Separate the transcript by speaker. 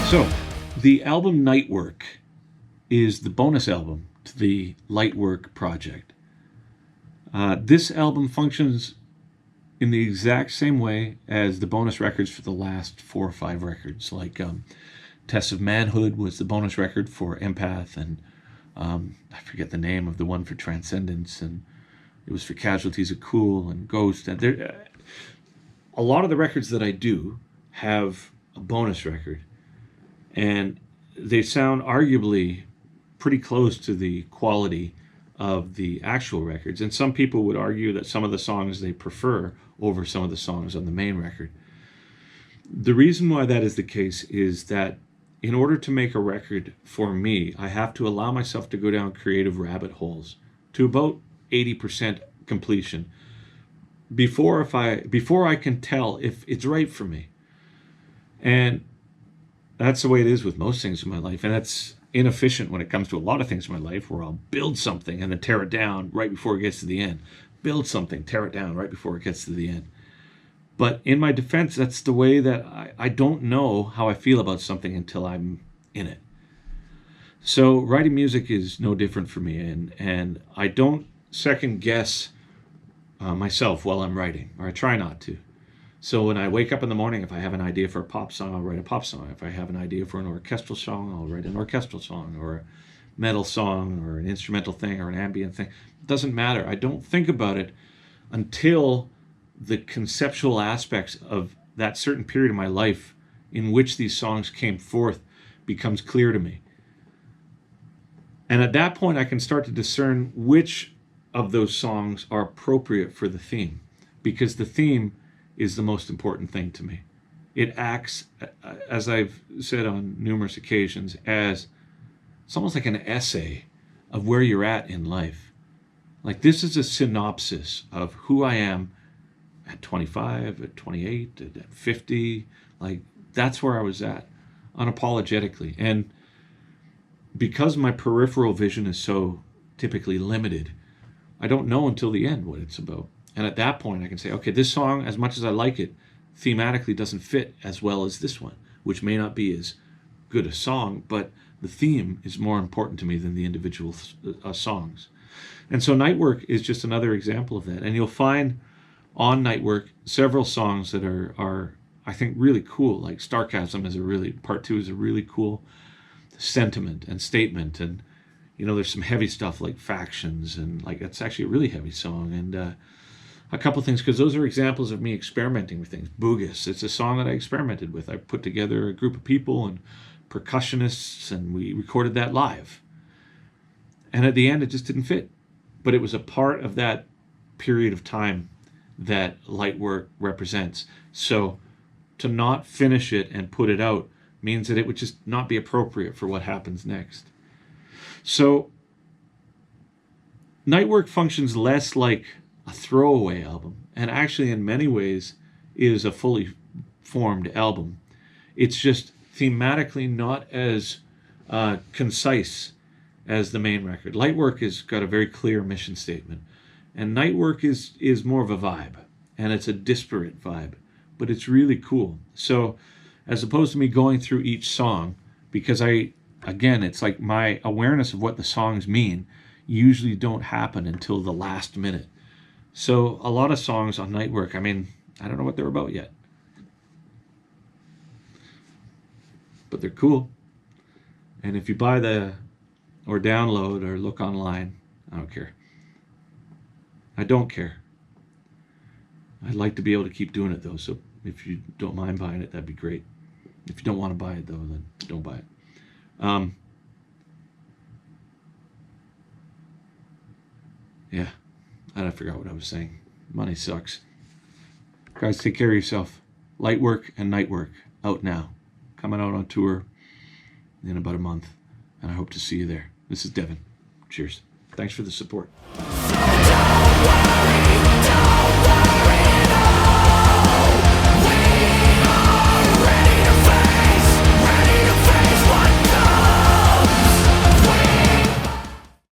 Speaker 1: So, the album Nightwork is the bonus album to the Lightwork project. This album functions in the exact same way as the bonus records for the last 4 or 5 records. Like Test of Manhood was the bonus record for Empath, and I forget the name of the one for Transcendence, and it was for Casualties of Cool and Ghost. And a lot of the records that I do have a bonus record, and they sound arguably pretty close to the quality of the actual records. And some people would argue that some of the songs they prefer over some of the songs on the main record. The reason why that is the case is that in order to make a record for me, I have to allow myself to go down creative rabbit holes to about 80% completion before I can tell if it's right for me. And that's the way it is with most things in my life, and that's inefficient when it comes to a lot of things in my life, where I'll build something and then tear it down right before it gets to the end. Build something, tear it down right before it gets to the end. But in my defense, that's the way that I don't know how I feel about something until I'm in it. So writing music is no different for me, and I don't second guess myself while I'm writing, or I try not to. So when I wake up in the morning, if I have an idea for a pop song, I'll write a pop song. If I have an idea for an orchestral song, I'll write an orchestral song, or a metal song, or an instrumental thing, or an ambient thing. It doesn't matter. I don't think about it until the conceptual aspects of that certain period of my life in which these songs came forth becomes clear to me. And at that point, I can start to discern which of those songs are appropriate for the theme, because the theme is the most important thing to me. It acts, as I've said on numerous occasions, as it's almost like an essay of where you're at in life. Like, this is a synopsis of who I am at 25, at 28, at 50. Like, that's where I was at, unapologetically. And because my peripheral vision is so typically limited, I don't know until the end what it's about. And at that point, I can say, okay, this song, as much as I like it, thematically doesn't fit as well as this one, which may not be as good a song, but the theme is more important to me than the individual songs. And so Nightwork is just another example of that. And you'll find on Nightwork several songs that are I think, really cool. Like Starchasm part 2 is a really cool sentiment and statement. And, you know, there's some heavy stuff like Factions, and like that's actually a really heavy song. And a couple things, because those are examples of me experimenting with things. Boogus, it's a song that I experimented with. I put together a group of people and percussionists, and we recorded that live. And at the end, it just didn't fit. But it was a part of that period of time that Lightwork represents. So to not finish it and put it out means that it would just not be appropriate for what happens next. So Nightwork functions less like a throwaway album, and actually in many ways is a fully formed album. It's just thematically not as concise as the main record. Lightwork has got a very clear mission statement, and Nightwork is more of a vibe, and it's a disparate vibe, but it's really cool. So as opposed to me going through each song, because it's like my awareness of what the songs mean usually don't happen until the last minute. So a lot of songs on Nightwork, I mean, I don't know what they're about yet, but they're cool. And if you buy or download or look online, I don't care. I don't care. I'd like to be able to keep doing it though, so if you don't mind buying it, that'd be great. If you don't want to buy it though, then don't buy it. Yeah, I forgot what I was saying. Money sucks. Guys, take care of yourself. Lightwork and Nightwork out now. Coming out on tour in about a month, and I hope to see you there. This is Devin. Cheers. Thanks for the support. So don't worry.